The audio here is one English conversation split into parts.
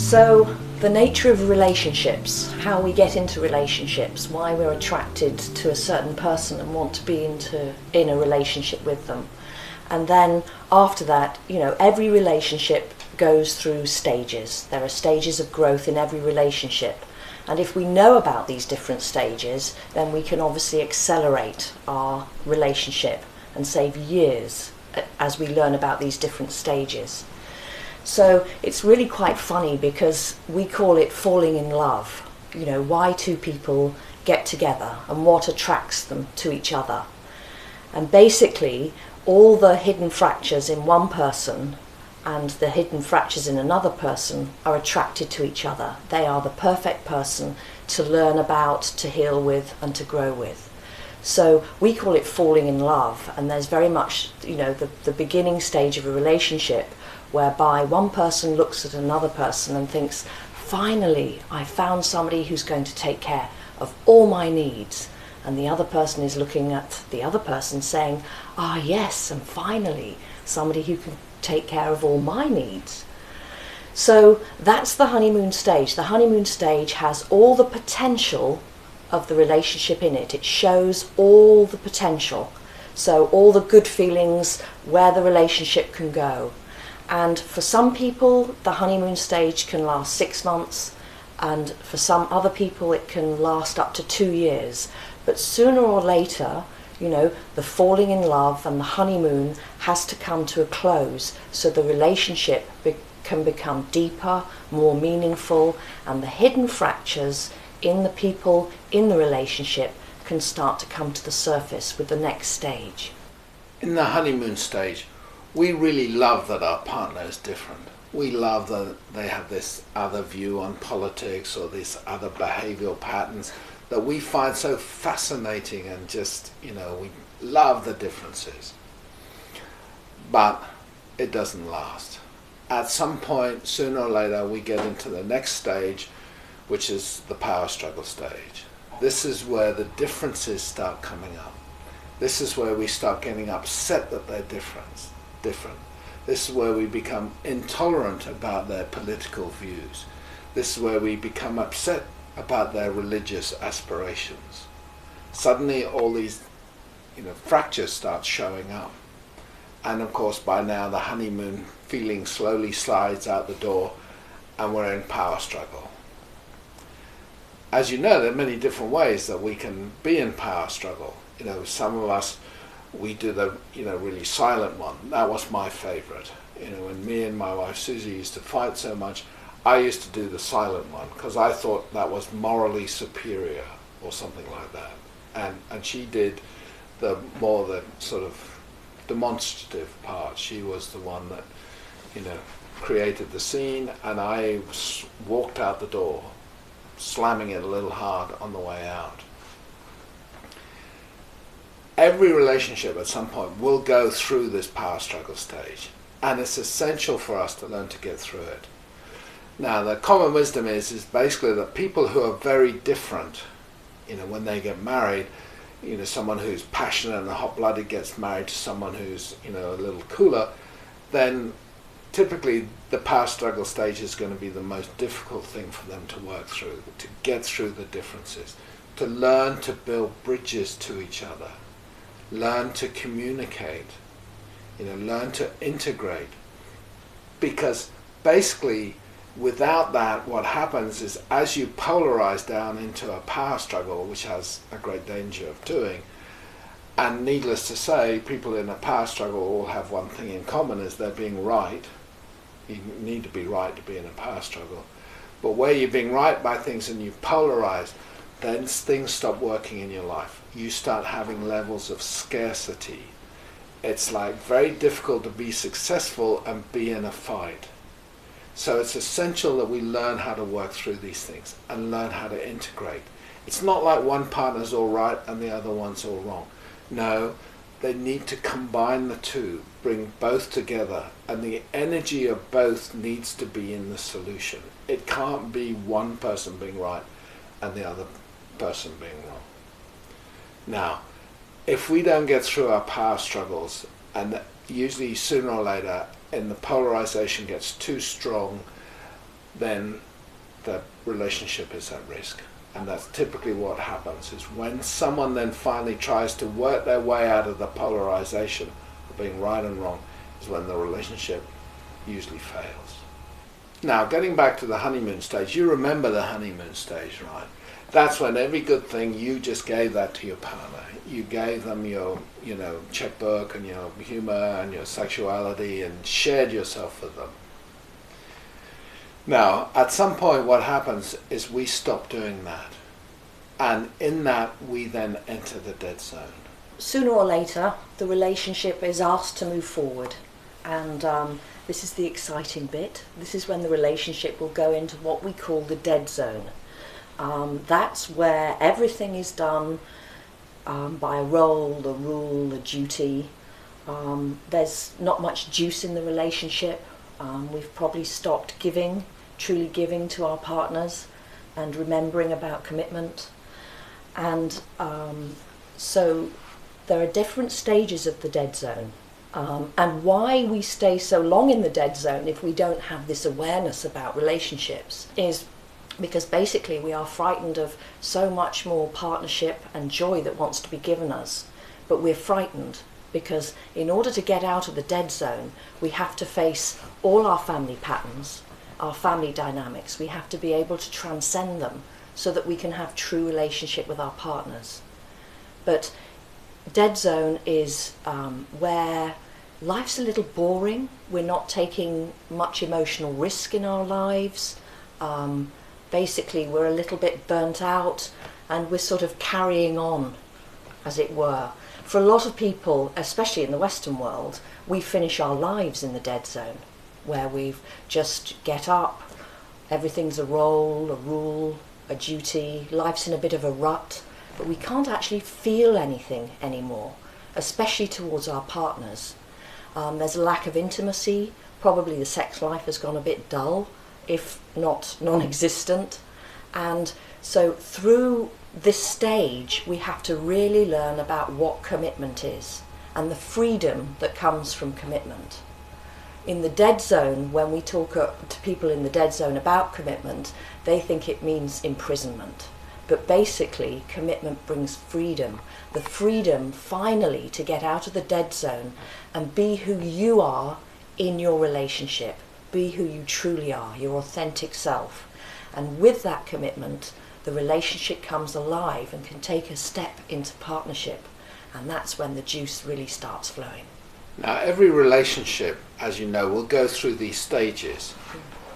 So, the nature of relationships, how we get into relationships, why we're attracted to a certain person and want to be in a relationship with them. And then after that, every relationship goes through stages. There are stages of growth in every relationship. And if we know about these different stages, then we can obviously accelerate our relationship and save years as we learn about these different stages. So it's really quite funny because we call it falling in love. Why two people get together and what attracts them to each other. And basically, all the hidden fractures in one person and the hidden fractures in another person are attracted to each other. They are the perfect person to learn about, to heal with, and to grow with. So we call it falling in love, and there's very much, the beginning stage of a relationship whereby one person looks at another person and thinks, finally, I found somebody who's going to take care of all my needs. And the other person is looking at the other person saying, yes, and finally, somebody who can take care of all my needs. So that's the honeymoon stage. The honeymoon stage has all the potential of the relationship in it. It shows all the potential. So all the good feelings, where the relationship can go. And for some people, the honeymoon stage can last 6 months, and for some other people, it can last up to 2 years. But sooner or later, the falling in love and the honeymoon has to come to a close, so the relationship can become deeper, more meaningful, and the hidden fractures in the people in the relationship can start to come to the surface with the next stage. In the honeymoon stage, we really love that our partner is different. We love that they have this other view on politics or these other behavioral patterns that we find so fascinating, and just, we love the differences. But it doesn't last. At some point, sooner or later, we get into the next stage, which is the power struggle stage. This is where the differences start coming up. This is where we start getting upset that they're different. This is where we become intolerant about their political views. This is where we become upset about their religious aspirations. Suddenly all these fractures start showing up. And of course by now the honeymoon feeling slowly slides out the door and we're in power struggle. As you know, there are many different ways that we can be in power struggle. Some of us, we do the really silent one. That was my favorite. When me and my wife Susie used to fight so much, I used to do the silent one because I thought that was morally superior or something like that. And she did the sort of demonstrative part. She was the one that created the scene, and I walked out the door, slamming it a little hard on the way out. Every relationship at some point will go through this power struggle stage, and it's essential for us to learn to get through it. Now, the common wisdom is basically that people who are very different, when they get married, someone who's passionate and hot-blooded gets married to someone who's, a little cooler, then typically the power struggle stage is going to be the most difficult thing for them to work through, to get through the differences, to learn to build bridges to each other. Learn to communicate, learn to integrate. Because basically, without that, what happens is as you polarize down into a power struggle, which has a great danger of doing, and needless to say, people in a power struggle all have one thing in common, is they're being right. You need to be right to be in a power struggle. But where you're being right by things and you've polarized, then things stop working in your life. You start having levels of scarcity. It's very difficult to be successful and be in a fight. So it's essential that we learn how to work through these things and learn how to integrate. It's not like one partner's all right and the other one's all wrong. No, they need to combine the two, bring both together, and the energy of both needs to be in the solution. It can't be one person being right and the other person being wrong. Now, if we don't get through our power struggles, and usually sooner or later, and the polarization gets too strong, then the relationship is at risk. And that's typically what happens, is when someone then finally tries to work their way out of the polarization of being right and wrong, is when the relationship usually fails. Now, getting back to the honeymoon stage, you remember the honeymoon stage, right? That's when every good thing, you just gave that to your partner. You gave them your, checkbook and your humor and your sexuality and shared yourself with them. Now, at some point what happens is we stop doing that. And in that, we then enter the dead zone. Sooner or later, the relationship is asked to move forward. And this is the exciting bit. This is when the relationship will go into what we call the dead zone. That's where everything is done by a role, a rule, a duty. There's not much juice in the relationship. We've probably stopped truly giving to our partners and remembering about commitment. And so there are different stages of the dead zone. And why we stay so long in the dead zone if we don't have this awareness about relationships is because basically we are frightened of so much more partnership and joy that wants to be given us. But we're frightened because in order to get out of the dead zone, we have to face all our family patterns, our family dynamics. We have to be able to transcend them so that we can have true relationship with our partners. But dead zone is where life's a little boring. We're not taking much emotional risk in our lives. Basically, we're a little bit burnt out and we're sort of carrying on, as it were. For a lot of people, especially in the Western world, we finish our lives in the dead zone, where we just get up, everything's a role, a rule, a duty, life's in a bit of a rut, but we can't actually feel anything anymore, especially towards our partners. There's a lack of intimacy, probably the sex life has gone a bit dull, if not non-existent. And so through this stage, we have to really learn about what commitment is and the freedom that comes from commitment. In the dead zone, when we talk to people in the dead zone about commitment, they think it means imprisonment. But basically, commitment brings freedom. The freedom, finally, to get out of the dead zone and be who you are in your relationship. Be who you truly are, your authentic self. And with that commitment, the relationship comes alive and can take a step into partnership. And that's when the juice really starts flowing. Now, every relationship, as you know, will go through these stages.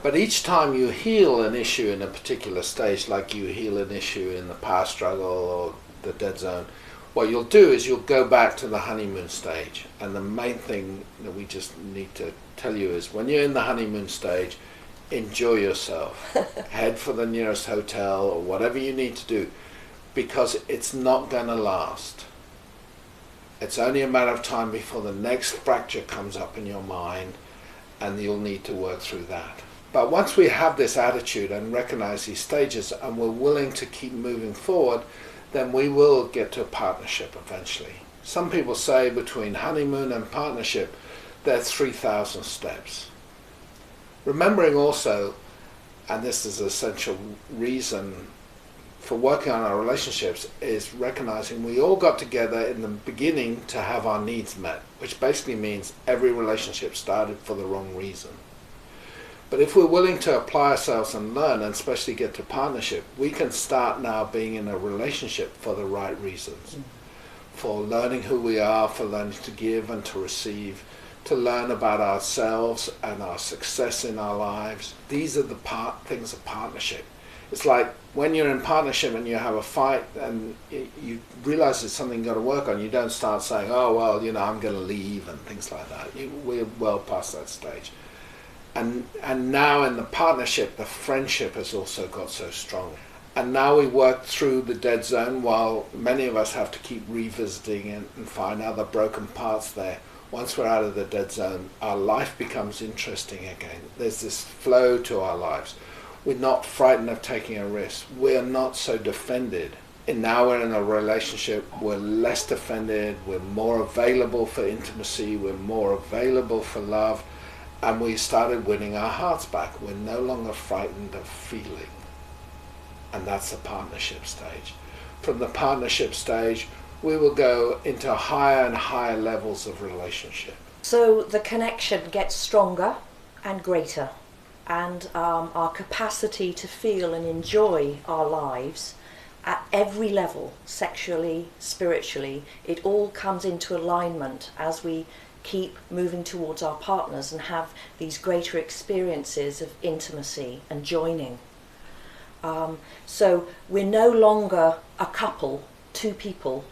But each time you heal an issue in a particular stage, like you heal an issue in the power struggle or the dead zone, what you'll do is you'll go back to the honeymoon stage. And the main thing that we just need to tell you is when you're in the honeymoon stage, enjoy yourself. Head for the nearest hotel or whatever you need to do, because it's not going to last. It's only a matter of time before the next fracture comes up in your mind, and you'll need to work through that. But once we have this attitude and recognize these stages and we're willing to keep moving forward, then we will get to a partnership eventually. Some people say between honeymoon and partnership, there are 3,000 steps. Remembering also, and this is an essential reason for working on our relationships, is recognizing we all got together in the beginning to have our needs met, which basically means every relationship started for the wrong reason. But if we're willing to apply ourselves and learn, and especially get to partnership, we can start now being in a relationship for the right reasons. For learning who we are, for learning to give and to receive, to learn about ourselves and our success in our lives. These are the things of partnership. It's like when you're in partnership and you have a fight and you realize there's something you've got to work on, you don't start saying, oh, well, I'm going to leave and things like that. We're well past that stage. And now in the partnership, the friendship has also got so strong. And now we work through the dead zone while many of us have to keep revisiting and find other broken parts there. Once we're out of the dead zone, our life becomes interesting again. There's this flow to our lives. We're not frightened of taking a risk. We're not so defended. And now we're in a relationship, we're less defended, we're more available for intimacy, we're more available for love, and we started winning our hearts back. We're no longer frightened of feeling. And that's the partnership stage. From the partnership stage, we will go into higher and higher levels of relationship. So the connection gets stronger and greater, and our capacity to feel and enjoy our lives at every level, sexually, spiritually, it all comes into alignment as we keep moving towards our partners and have these greater experiences of intimacy and joining. So we're no longer a couple, two people,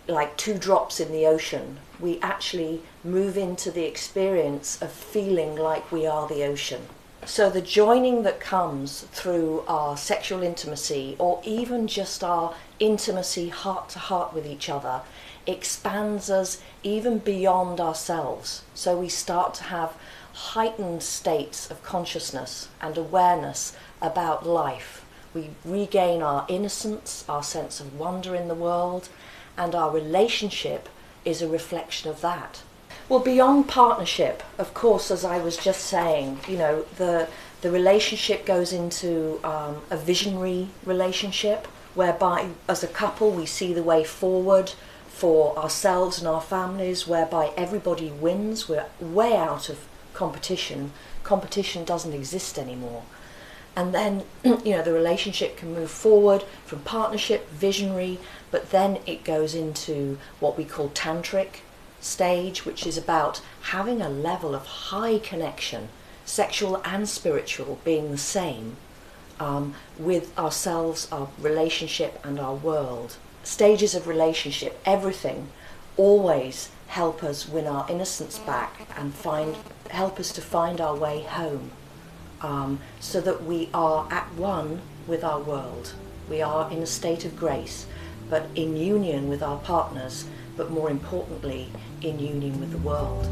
like two drops in the ocean. We actually move into the experience of feeling like we are the ocean. So the joining that comes through our sexual intimacy, or even just our intimacy heart to heart with each other, expands us even beyond ourselves. So we start to have heightened states of consciousness and awareness about life. We regain our innocence, our sense of wonder in the world, and our relationship is a reflection of that. Well, beyond partnership, of course, as I was just saying, you know, the relationship goes into a visionary relationship, whereby as a couple we see the way forward for ourselves and our families, whereby everybody wins. We're way out of competition. Competition doesn't exist anymore. And then, you know, the relationship can move forward from partnership, visionary, but then it goes into what we call tantric stage, which is about having a level of high connection, sexual and spiritual being the same, with ourselves, our relationship and our world. Stages of relationship, everything, always help us win our innocence back and help us to find our way home, so that we are at one with our world. We are in a state of grace, but in union with our partners, but more importantly, in union with the world.